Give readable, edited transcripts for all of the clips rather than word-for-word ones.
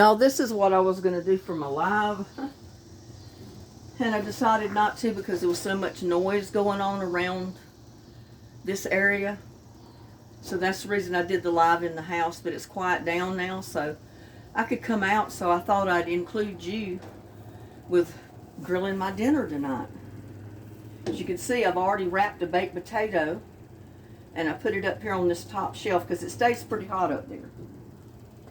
Y'all, this is what I was going to do for my live. And I decided not to because there was so much noise going on around this area. So that's the reason I did the live in the house, but it's quiet down now, so I could come out. So I thought I'd include you with grilling my dinner tonight. As you can see, I've already wrapped a baked potato, and I put it up here on this top shelf because it stays pretty hot up there.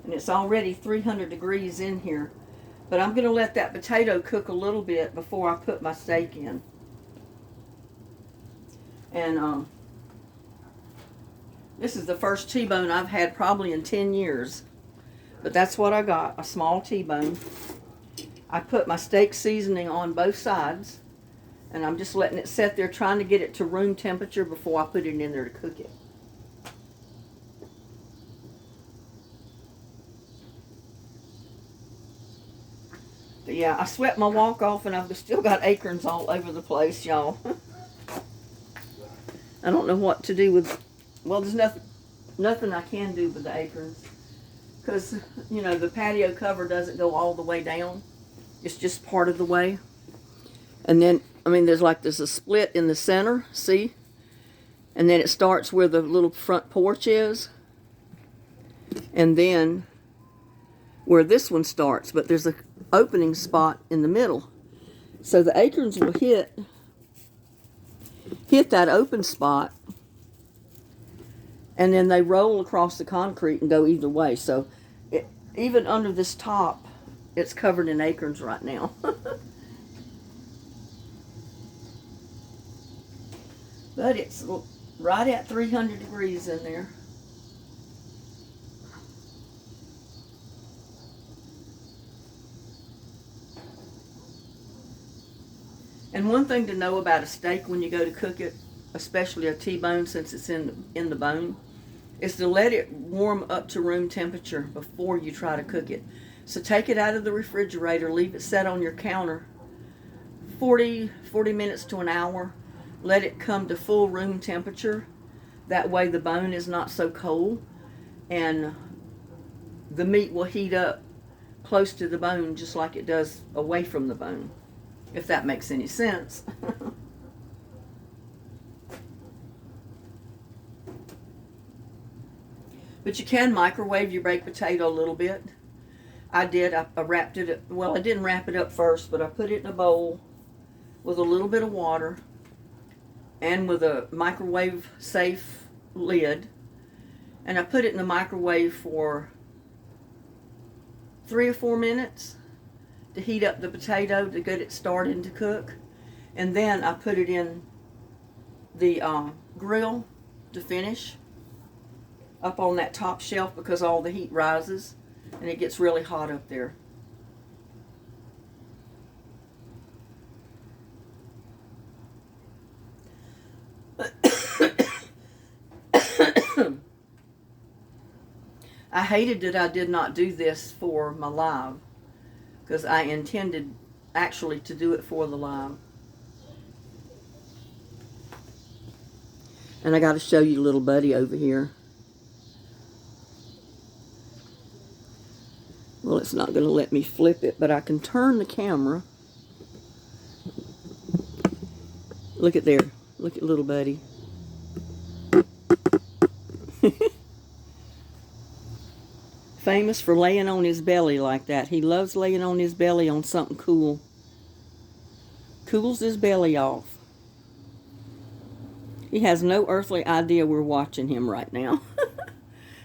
And it's already 300 degrees in here. But I'm going to let that potato cook a little bit before I put my steak in. And this is the first T-bone I've had probably in 10 years. But that's what I got, a small T-bone. I put my steak seasoning on both sides. And I'm just letting it sit there, trying to get it to room temperature before I put it in there to cook it. But yeah, I swept my wok off and I've still got acorns all over the place, y'all. I don't know what to do with, well, there's nothing I can do with the acorns. Because, you know, the patio cover doesn't go all the way down. It's just part of the way. And then, I mean, there's a split in the center, see? And then it starts where the little front porch is. And then where this one starts, but there's an opening spot in the middle. So the acorns will hit that open spot, and then they roll across the concrete and go either way. So even under this top, it's covered in acorns right now. But it's right at 300 degrees in there. And one thing to know about a steak when you go to cook it, especially a T-bone since it's in the bone, is to let it warm up to room temperature before you try to cook it. So take it out of the refrigerator, leave it set on your counter 40 minutes to an hour. Let it come to full room temperature. That way the bone is not so cold, and the meat will heat up close to the bone just like it does away from the bone, if that makes any sense. But you can microwave your baked potato a little bit. I did. I wrapped it, well, I didn't wrap it up first, but I put it in a bowl with a little bit of water and with a microwave safe lid. And I put it in the microwave for 3 or 4 minutes to heat up the potato to get it started to cook. And then I put it in the grill to finish up on that top shelf because all the heat rises and it gets really hot up there. I hated that I did not do this for my live because I intended actually to do it for the live. And I got to show you little buddy over here. Well, it's not going to let me flip it, but I can turn the camera. Look at there. Look at little buddy. Famous for laying on his belly like that. He loves laying on his belly on something cool. Cools his belly off. He has no earthly idea we're watching him right now.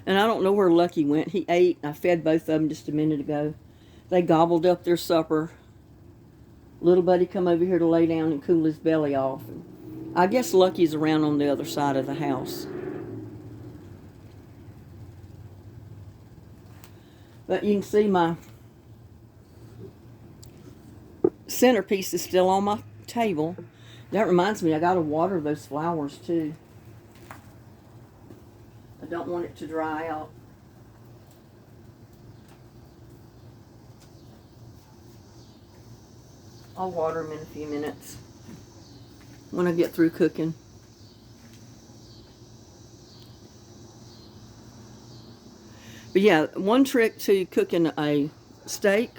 And I don't know where Lucky went. He ate. I fed both of them just a minute ago. They gobbled up their supper. Little buddy come over here to lay down and cool his belly off. I guess Lucky's around on the other side of the house. But you can see my centerpiece is still on my table. That reminds me, I got to water those flowers too. I don't want it to dry out. I'll water them in a few minutes when I get through cooking. But yeah, one trick to cooking a steak,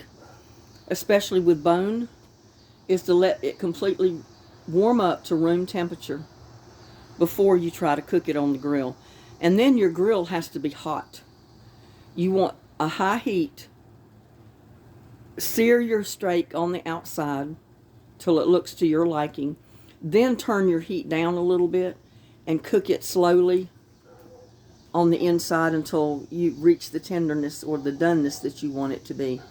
especially with bone, is to let it completely warm up to room temperature before you try to cook it on the grill. And then your grill has to be hot. You want a high heat. Sear your steak on the outside till it looks to your liking. Then turn your heat down a little bit and cook it slowly on the inside until you reach the tenderness or the doneness that you want it to be.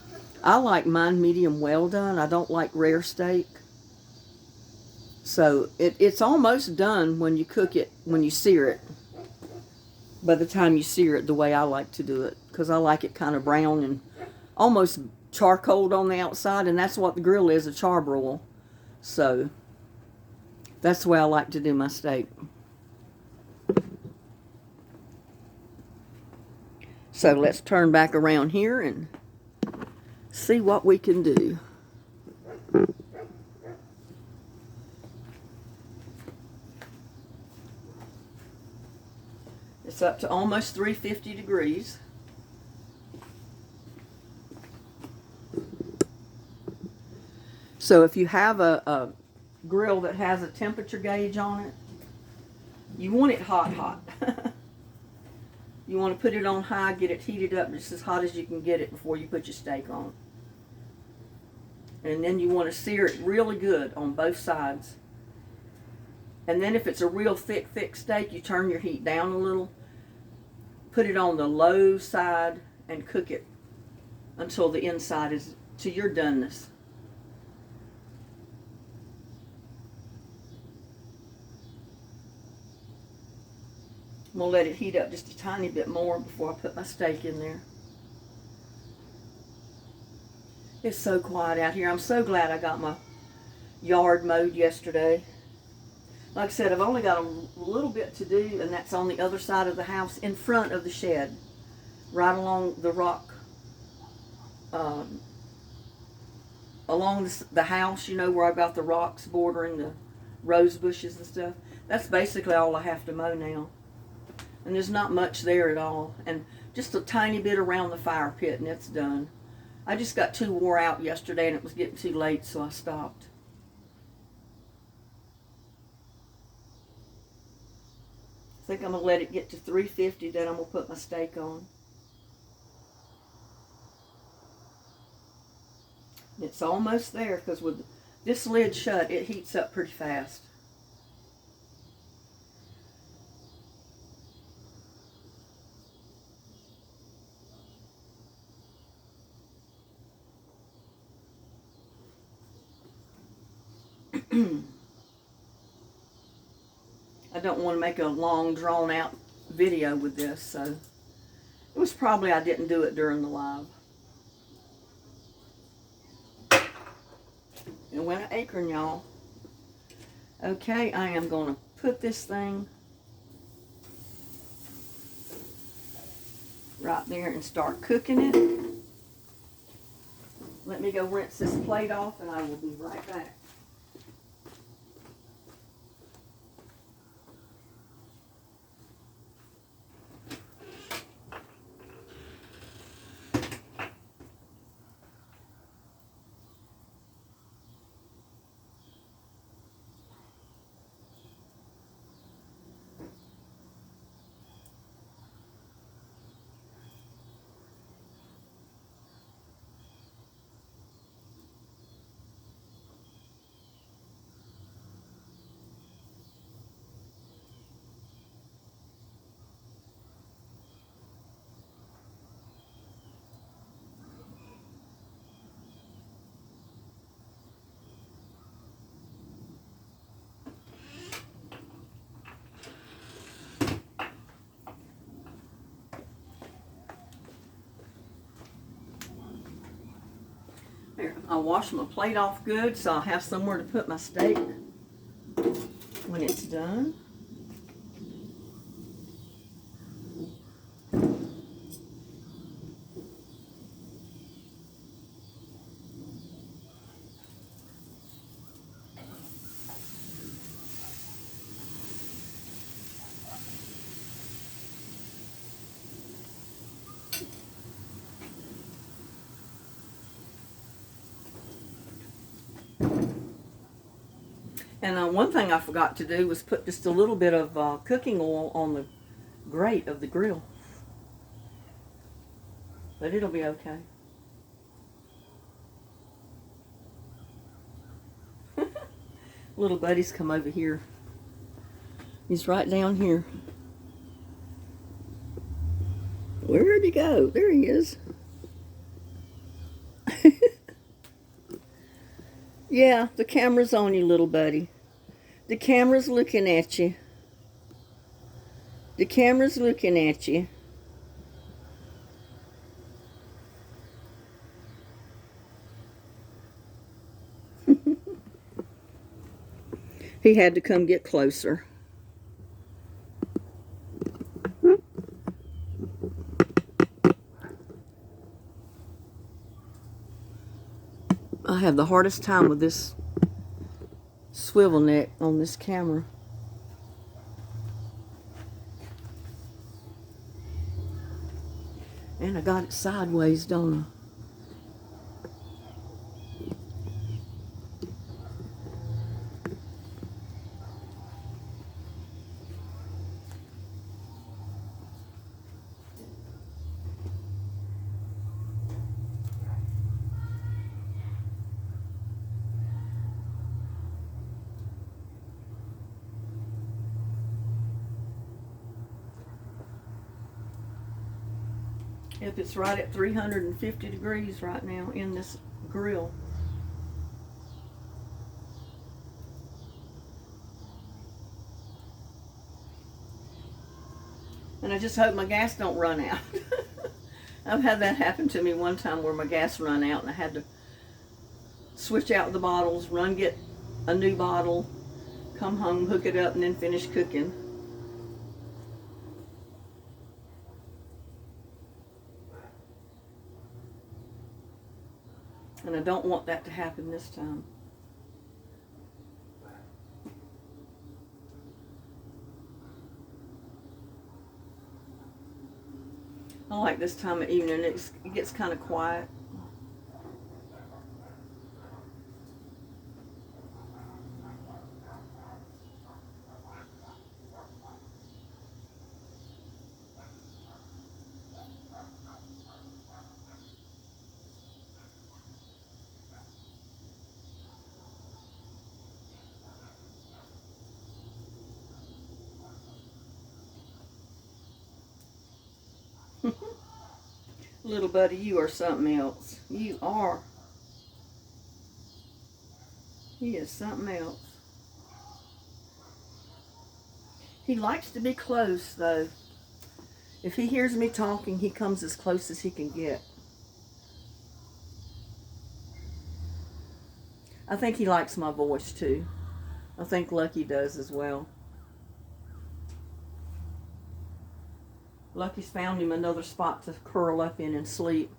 I like mine medium well done. I don't like rare steak. So it's almost done when you cook it, when you sear it. By the time you sear it the way I like to do it, because I like it kind of brown and almost charcoaled on the outside, and that's what the grill is, a charbroil. So that's the way I like to do my steak. So let's turn back around here and see what we can do. It's up to almost 350 degrees. So if you have a grill that has a temperature gauge on it, you want it hot. You want to put it on high, get it heated up just as hot as you can get it before you put your steak on. And then you want to sear it really good on both sides. And then if it's a real thick steak, you turn your heat down a little, put it on the low side, and cook it until the inside is to your doneness. I'm going to let it heat up just a tiny bit more before I put my steak in there. It's so quiet out here. I'm so glad I got my yard mowed yesterday. Like I said, I've only got a little bit to do, and that's on the other side of the house in front of the shed, right along the rock, along the house, you know, where I've got the rocks bordering the rose bushes and stuff. That's basically all I have to mow now. And there's not much there at all. And just a tiny bit around the fire pit, and it's done. I just got too wore out yesterday, and it was getting too late, so I stopped. I think I'm going to let it get to 350, then I'm going to put my steak on. It's almost there, because with this lid shut, it heats up pretty fast. I don't want to make a long, drawn-out video with this, so it was probably I didn't do it during the live. It went an acorn, y'all. Okay, I am going to put this thing right there and start cooking it. Let me go rinse this plate off, and I will be right back. There, I'll wash my plate off good so I'll have somewhere to put my steak when it's done. And one thing I forgot to do was put just a little bit of cooking oil on the grate of the grill. But it'll be okay. Little buddy's come over here. He's right down here. Where'd he go? There he is. Yeah, the camera's on you, little buddy. The camera's looking at you. The camera's looking at you. He had to come get closer. I have the hardest time with this swivel neck on this camera. And I got it sideways, don't I? If it's right at 350 degrees right now in this grill. And I just hope my gas don't run out. I've had that happen to me one time where my gas run out and I had to switch out the bottles, run get a new bottle, come home, hook it up, and then finish cooking. And I don't want that to happen this time. I like this time of evening. It gets kind of quiet. Little buddy, you are something else. You are. He is something else. He likes to be close, though. If he hears me talking, he comes as close as he can get. I think he likes my voice, too. I think Lucky does as well. Lucky's found him another spot to curl up in and sleep.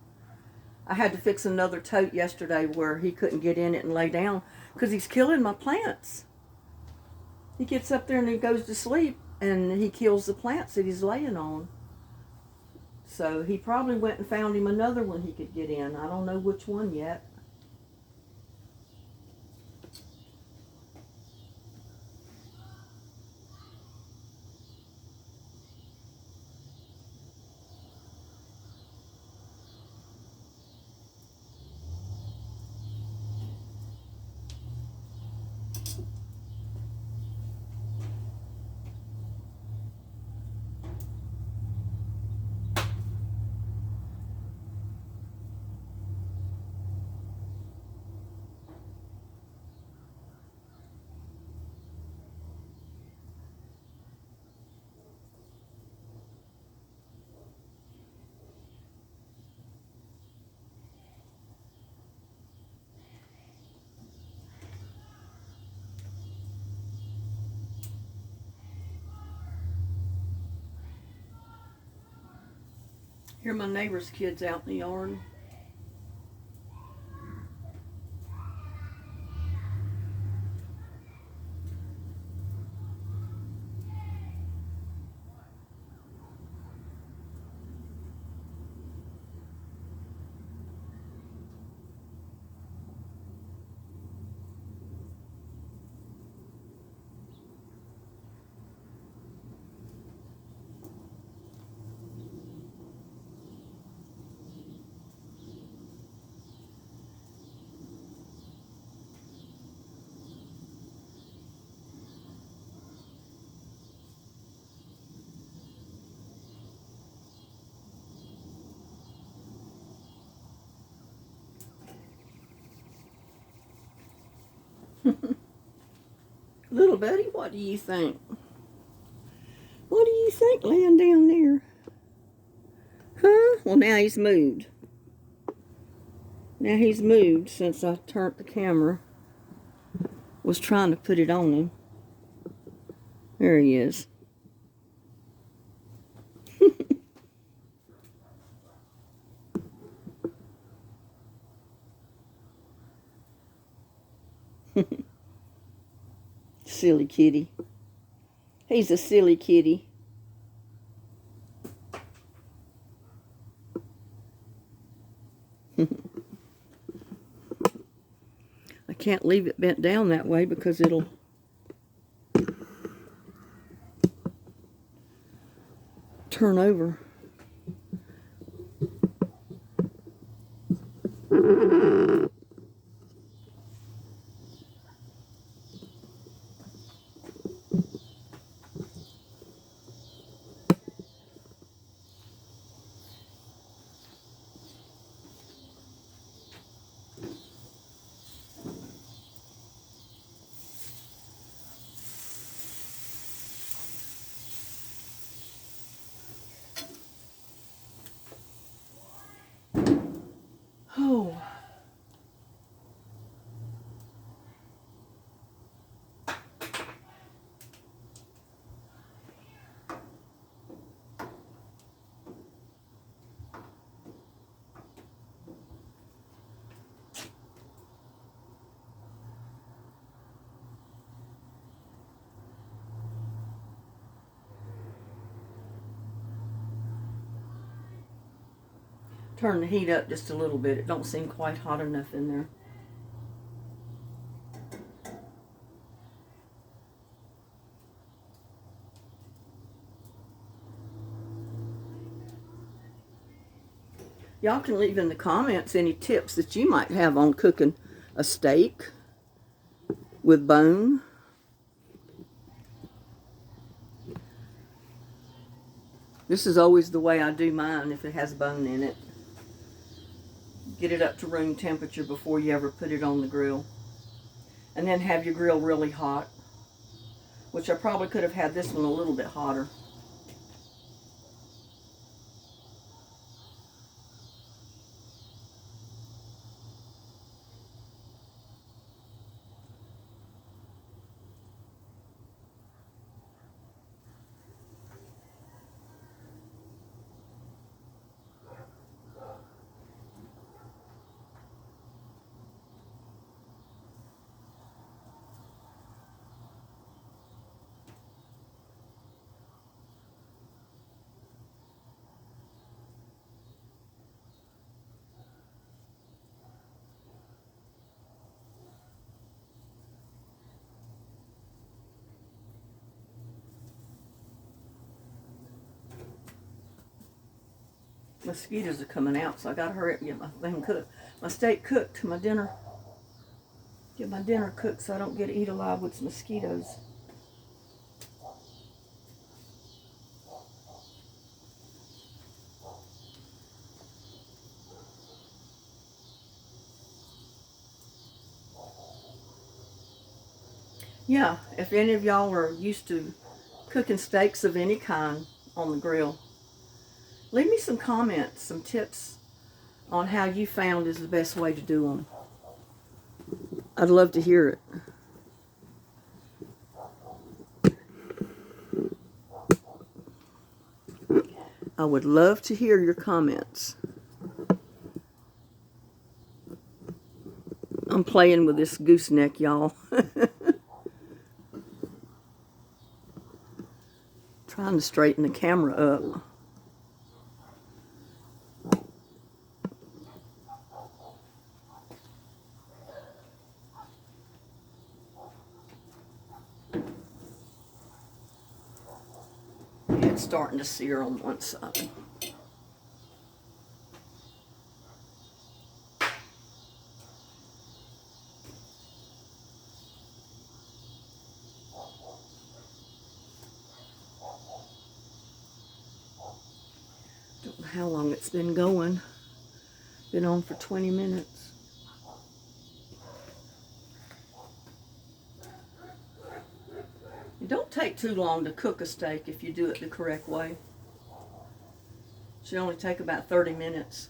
I had to fix another tote yesterday where he couldn't get in it and lay down because he's killing my plants. He gets up there and he goes to sleep and he kills the plants that he's laying on. So he probably went and found him another one he could get in. I don't know which one yet. Hear my neighbor's kids out in the yard. Little buddy, what do you think? What do you think laying down there? Huh? Well, now he's moved. Now he's moved since I turned the camera. Was trying to put it on him. There he is. Silly kitty. He's a silly kitty. I can't leave it bent down that way because it'll turn over. Oh. Turn the heat up just a little bit. It don't seem quite hot enough in there. Y'all can leave in the comments any tips that you might have on cooking a steak with bone. This is always the way I do mine if it has bone in it. Get it up to room temperature before you ever put it on the grill. And then have your grill really hot, which I probably could have had this one a little bit hotter. Mosquitoes are coming out, so I gotta hurry up and get my thing cooked. My steak cooked, my dinner. Get my dinner cooked so I don't get eat alive with mosquitoes. Yeah, if any of y'all are used to cooking steaks of any kind on the grill, leave me some comments, some tips on how you found is the best way to do them. I'd love to hear it. I would love to hear your comments. I'm playing with this gooseneck, y'all. Trying to straighten the camera up. It's starting to sear on one side. Don't know how long it's been going. Been on for 20 minutes. It don't take too long to cook a steak if you do it the correct way. It should only take about 30 minutes.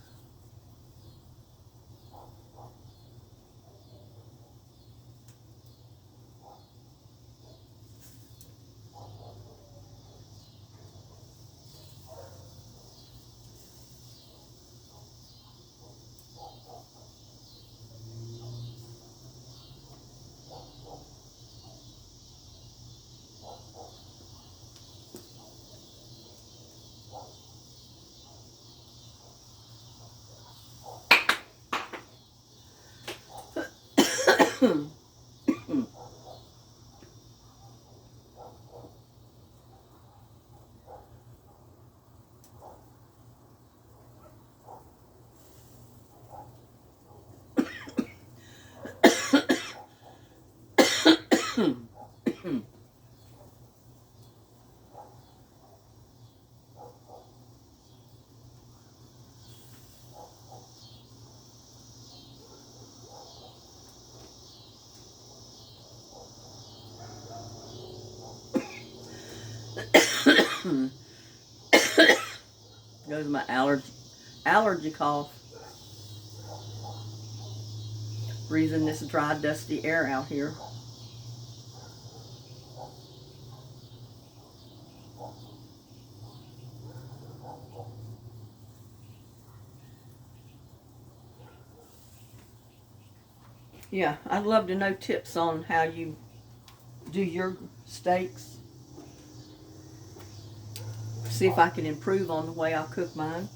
Goes my allergy cough. Breathing this dry, dusty air out here. Yeah, I'd love to know tips on how you do your steaks. See if I can improve on the way I cook mine.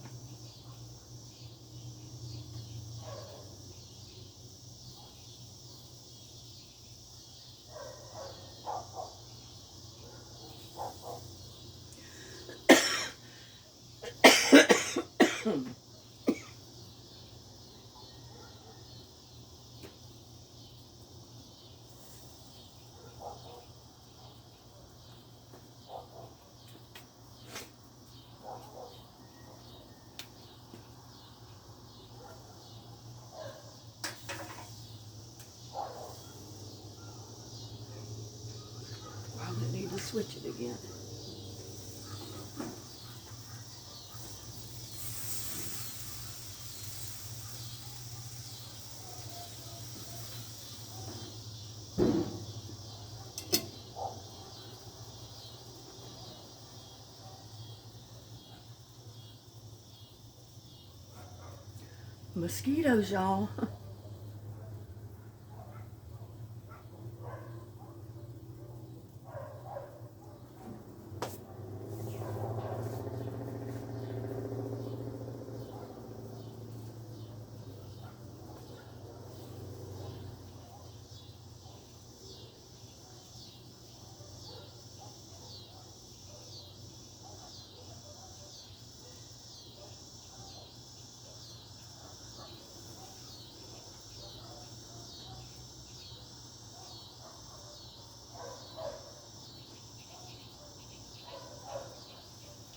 Probably need to switch it again. Mosquitoes, y'all.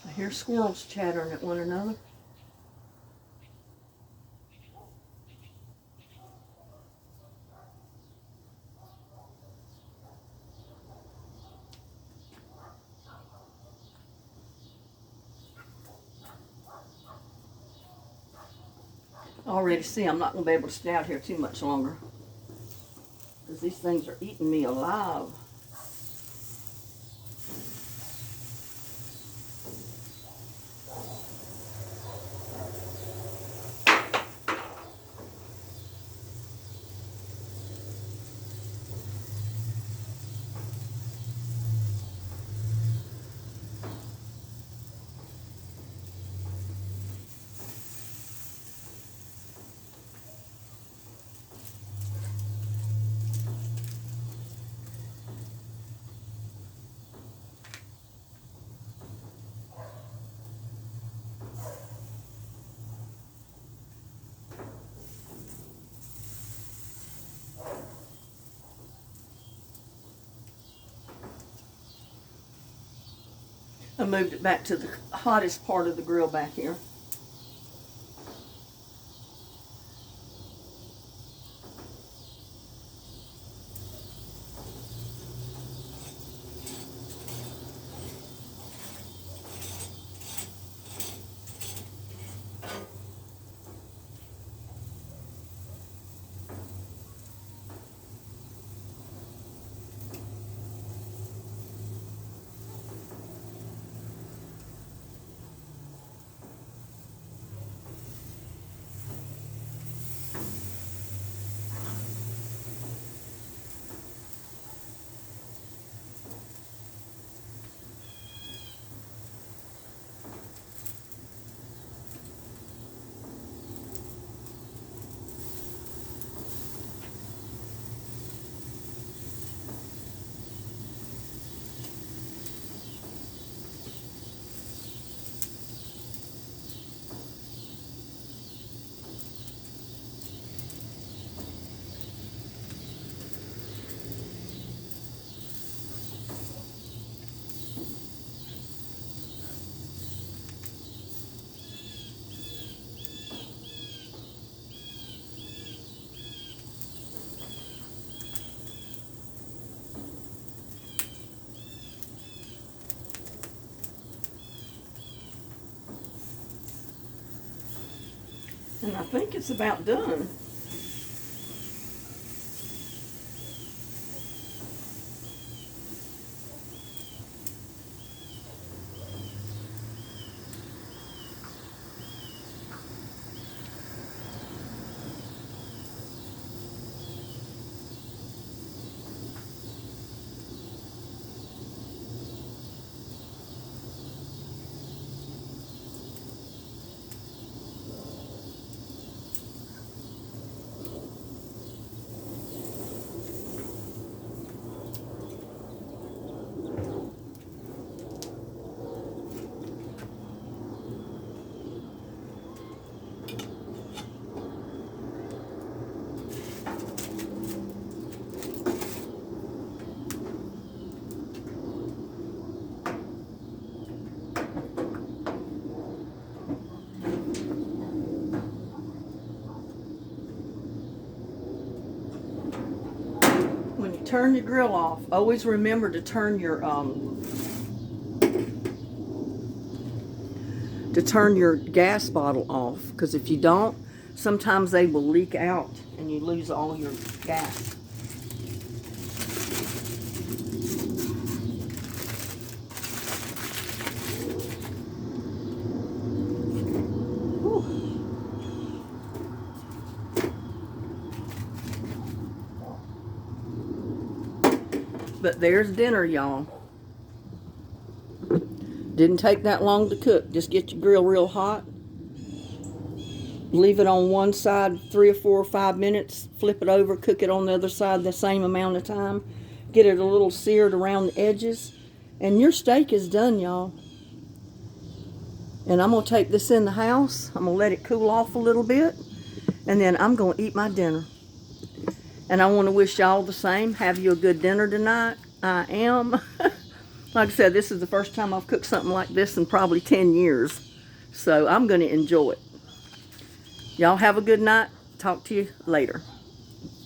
I hear squirrels chattering at one another. I already see I'm not going to be able to stay out here too much longer, because these things are eating me alive. I moved it back to the hottest part of the grill back here. And I think it's about done. When you turn your grill off, always remember to turn your gas bottle off, because if you don't, sometimes they will leak out and you lose all your gas. But there's dinner, y'all. Didn't take that long to cook. Just get your grill real hot. Leave it on one side 3 or 4 or 5 minutes. Flip it over, cook it on the other side the same amount of time. Get it a little seared around the edges. And your steak is done, y'all. And I'm going to take this in the house. I'm going to let it cool off a little bit. And then I'm going to eat my dinner. And I want to wish y'all the same. Have you a good dinner tonight. I am. Like I said, this is the first time I've cooked something like this in probably 10 years. So I'm going to enjoy it. Y'all have a good night. Talk to you later.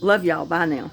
Love y'all. Bye now.